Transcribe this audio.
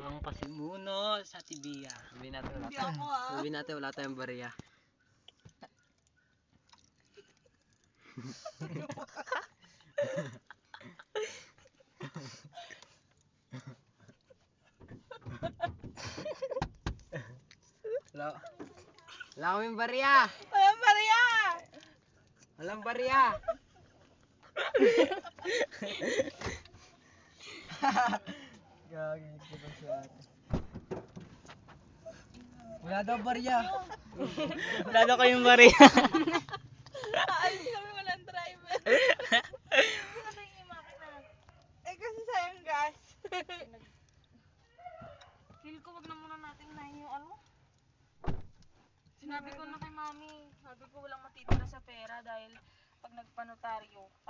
Ang pasimuno sa tibiya. Sabihin natin wala Hindi ako ah. Sabihin natin wala tayong bariya. Wala. Wala kaming bariya. Walang bariya! Walang bariya. Gagi, kita siya. Wala daw bariya. Wala daw kayong bariya.